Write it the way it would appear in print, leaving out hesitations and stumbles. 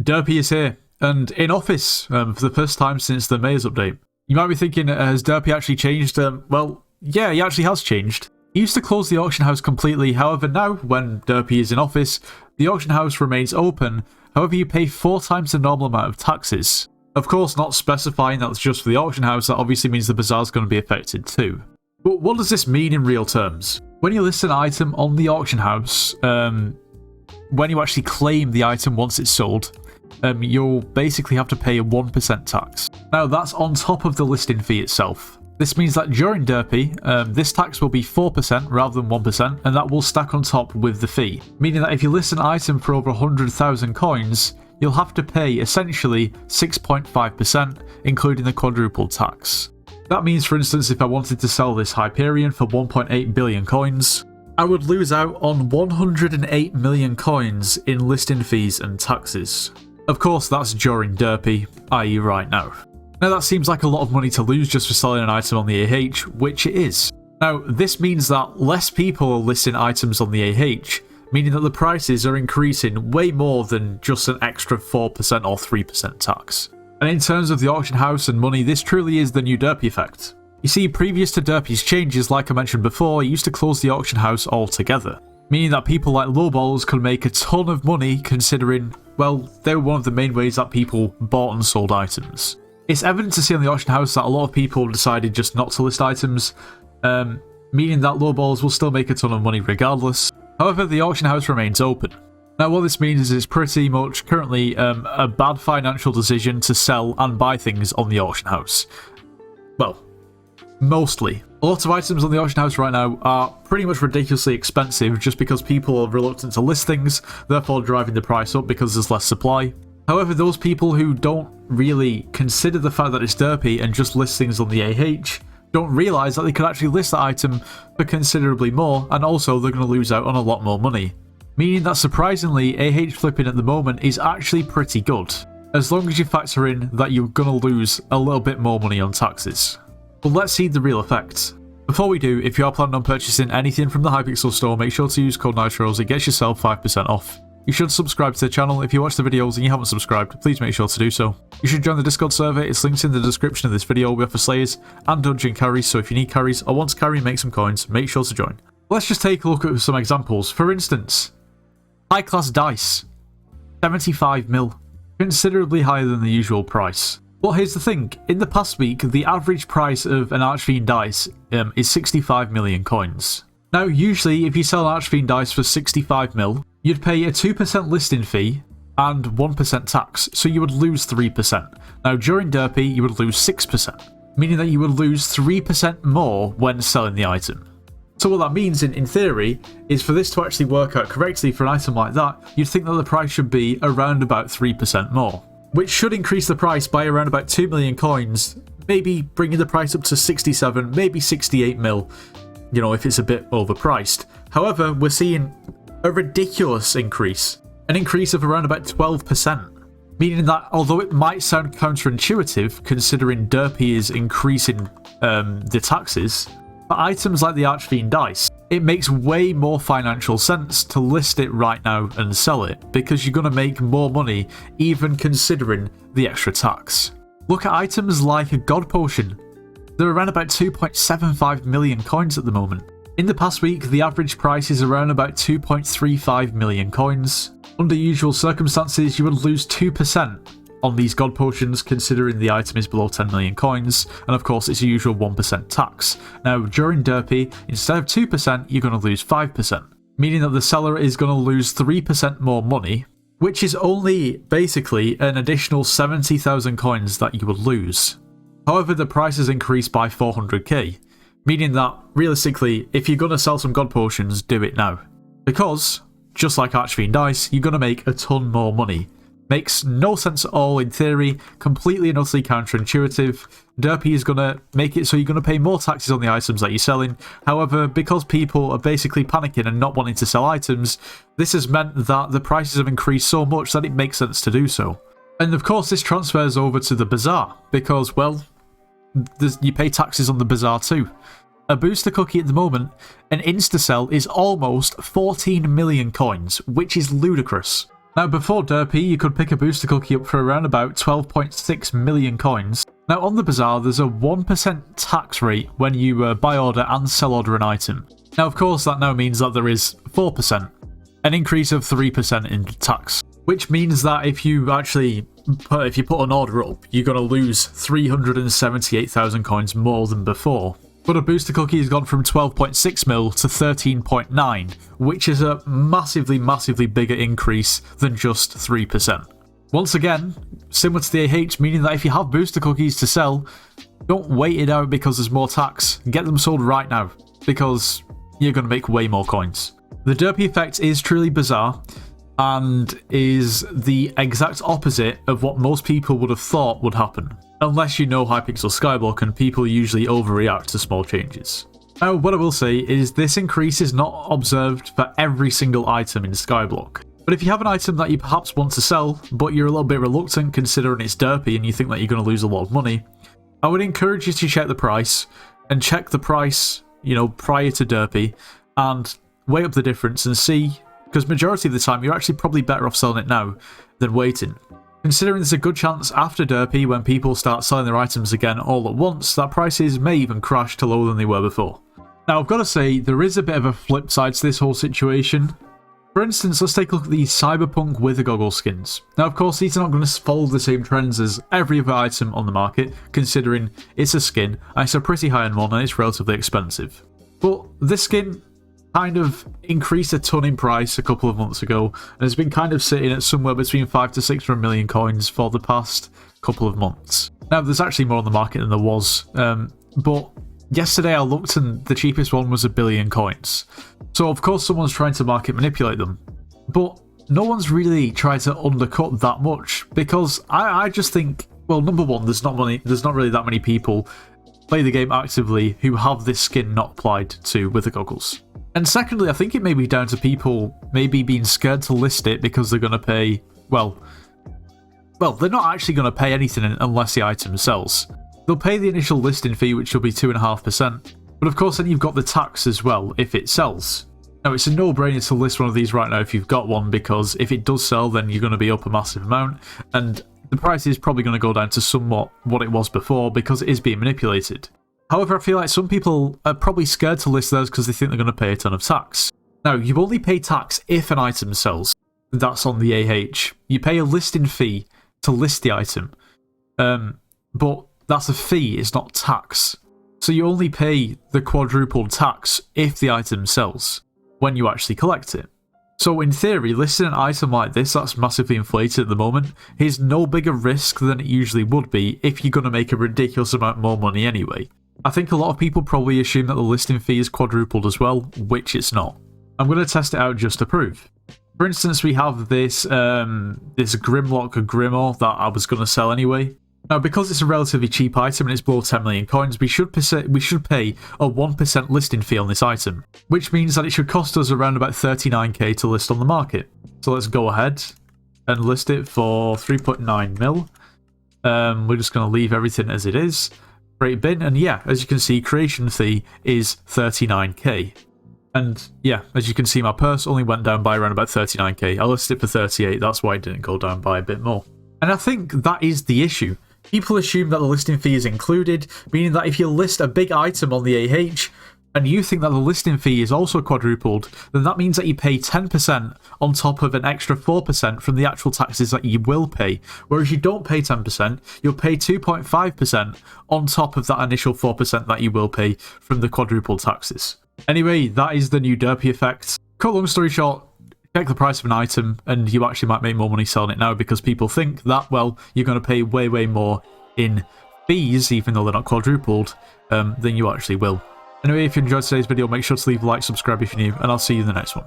Derpy is here, and in office for the first time since the Mayor's update. You might be thinking, has Derpy actually changed? Well, yeah, he actually has changed. He used to close the auction house completely, however now, when Derpy is in office, the auction house remains open, however you pay 4 times the normal amount of taxes. Of course, not specifying that's just for the auction house, that obviously means the Bazaar is going to be affected too. But what does this mean in real terms? When you list an item on the auction house, when you actually claim the item once it's sold, you'll basically have to pay a 1% tax. Now that's on top of the listing fee itself. This means that during Derpy, this tax will be 4% rather than 1%, and that will stack on top with the fee. Meaning that if you list an item for over 100,000 coins, you'll have to pay essentially 6.5%, including the quadrupled tax. That means, for instance, if I wanted to sell this Hyperion for 1.8 billion coins, I would lose out on 108 million coins in listing fees and taxes. Of course, that's during Derpy, i.e. right now. Now that seems like a lot of money to lose just for selling an item on the AH, which it is. Now, this means that less people are listing items on the AH, meaning that the prices are increasing way more than just an extra 4% or 3% tax. And in terms of the auction house and money, this truly is the new Derpy effect. You see, previous to Derpy's changes, like I mentioned before, it used to close the auction house altogether, meaning that people like lowballers could make a ton of money considering, well, they were one of the main ways that people bought and sold items. It's evident to see on the auction house that a lot of people decided just not to list items, meaning that lowballers will still make a ton of money regardless. However, the auction house remains open. Now what this means is it's pretty much currently a bad financial decision to sell and buy things on the auction house. Well, mostly. A lot of items on the auction house right now are pretty much ridiculously expensive just because people are reluctant to list things, therefore driving the price up because there's less supply. However, those people who don't really consider the fact that it's Derpy and just list things on the AH don't realise that they could actually list the item for considerably more, and also they're going to lose out on a lot more money. Meaning that surprisingly, AH flipping at the moment is actually pretty good, as long as you factor in that you're going to lose a little bit more money on taxes. But let's see the real effects. Before we do, if you are planning on purchasing anything from the Hypixel store, make sure to use code NITROS, it gets yourself 5% off. You should subscribe to the channel. If you watch the videos and you haven't subscribed, please make sure to do so. You should join the Discord server, it's linked in the description of this video. We offer slayers and dungeon carries, so if you need carries or want to carry and make some coins, make sure to join. Let's just take a look at some examples. For instance, high class dice, 75 mil, considerably higher than the usual price. But here's the thing, in the past week, the average price of an Archfiend dice is 65 million coins. Now, usually, if you sell an Archfiend dice for 65 mil, you'd pay a 2% listing fee and 1% tax, so you would lose 3%. Now, during Derpy, you would lose 6%, meaning that you would lose 3% more when selling the item. So what that means, in theory, is for this to actually work out correctly for an item like that, you'd think that the price should be around about 3% more, which should increase the price by around about 2 million coins, maybe bringing the price up to 67, maybe 68 mil, you know, if it's a bit overpriced. However, we're seeing a ridiculous increase, an increase of around about 12%, meaning that although it might sound counterintuitive considering Derpy is increasing the taxes, for items like the Archfiend dice, it makes way more financial sense to list it right now and sell it, because you're going to make more money even considering the extra tax. Look at items like a God Potion. They're around about 2.75 million coins at the moment. In the past week, the average price is around about 2.35 million coins. Under usual circumstances, you would lose 2% on these God Potions considering the item is below 10 million coins, and of course it's a usual 1% tax. Now during Derpy, instead of 2%, you're going to lose 5%, meaning that the seller is going to lose 3% more money, which is only basically an additional 70,000 coins that you would lose. However, the price has increased by 400k, meaning that, realistically, if you're going to sell some God Potions, do it now. Because, just like Archfiend dice, you're going to make a ton more money. Makes no sense at all in theory, completely and utterly counterintuitive. Derpy is going to make it so you're going to pay more taxes on the items that you're selling. However, because people are basically panicking and not wanting to sell items, this has meant that the prices have increased so much that it makes sense to do so. And of course this transfers over to the Bazaar, because, well, you pay taxes on the Bazaar too. A booster cookie at the moment, an insta-sell is almost 14 million coins, which is ludicrous. Now, before Derpy, you could pick a booster cookie up for around about 12.6 million coins. Now, on the Bazaar, there's a 1% tax rate when you buy order and sell order an item. Now, of course, that now means that there is 4%, an increase of 3% in tax, which means that if you put an order up, you're going to lose 378,000 coins more than before. But a booster cookie has gone from 12.6 mil to 13.9, which is a massively, massively bigger increase than just 3%. Once again, similar to the AH, meaning that if you have booster cookies to sell, don't wait it out because there's more tax. Get them sold right now, because you're going to make way more coins. The Derpy effect is truly bizarre, and is the exact opposite of what most people would have thought would happen. Unless you know Hypixel Skyblock, and people usually overreact to small changes. Now, what I will say is this increase is not observed for every single item in Skyblock. But if you have an item that you perhaps want to sell, but you're a little bit reluctant considering it's Derpy and you think that you're going to lose a lot of money, I would encourage you to check the price, and check the price, prior to Derpy, and weigh up the difference and see, because majority of the time you're actually probably better off selling it now than waiting. Considering there's a good chance after Derpy, when people start selling their items again all at once, that prices may even crash to lower than they were before. Now, I've got to say, there is a bit of a flip side to this whole situation. For instance, let's take a look at these Cyberpunk Wither Goggle skins. Now, of course, these are not going to follow the same trends as every other item on the market, considering it's a skin, and it's a pretty high-end one, and it's relatively expensive. But this skin kind of increased a ton in price a couple of months ago, and has been kind of sitting at somewhere between 500 to 600 million coins for the past couple of months. Now, there's actually more on the market than there was, but yesterday I looked and the cheapest one was 1 billion coins. So of course someone's trying to market manipulate them, but no one's really tried to undercut that much, because I just think, well, number one, there's not really that many people play the game actively who have this skin not applied to Wither Goggles. And secondly, I think it may be down to people maybe being scared to list it because they're going to pay, well, they're not actually going to pay anything unless the item sells. They'll pay the initial listing fee, which will be 2.5%, but of course then you've got the tax as well if it sells. Now, it's a no-brainer to list one of these right now if you've got one, because if it does sell, then you're going to be up a massive amount, and the price is probably going to go down to somewhat what it was before because it is being manipulated. However, I feel like some people are probably scared to list those because they think they're going to pay a ton of tax. Now, you only pay tax if an item sells. That's on the AH. You pay a listing fee to list the item, but that's a fee, it's not tax. So you only pay the quadrupled tax if the item sells, when you actually collect it. So in theory, listing an item like this that's massively inflated at the moment is no bigger risk than it usually would be if you're going to make a ridiculous amount more money anyway. I think a lot of people probably assume that the listing fee is quadrupled as well, which it's not. I'm going to test it out just to prove. For instance, we have this Grimlock Grimoire that I was going to sell anyway. Now, because it's a relatively cheap item and it's below 10 million coins, we should pay a 1% listing fee on this item, which means that it should cost us around about 39k to list on the market. So let's go ahead and list it for 3.9 mil. We're just going to leave everything as it is. Create bin, and yeah, as you can see, creation fee is 39k. And yeah, as you can see, my purse only went down by around about 39k. I listed it for 38, that's why it didn't go down by a bit more. And I think that is the issue. People assume that the listing fee is included, meaning that if you list a big item on the AH, and you think that the listing fee is also quadrupled, then that means that you pay 10% on top of an extra 4% from the actual taxes that you will pay. Whereas you don't pay 10%, you'll pay 2.5% on top of that initial 4% that you will pay from the quadrupled taxes. Anyway, that is the new Derpy effect. Cut long story short, check the price of an item and you actually might make more money selling it now, because people think that, well, you're going to pay way, way more in fees, even though they're not quadrupled, than you actually will. Anyway, if you enjoyed today's video, make sure to leave a like, subscribe if you're new, and I'll see you in the next one.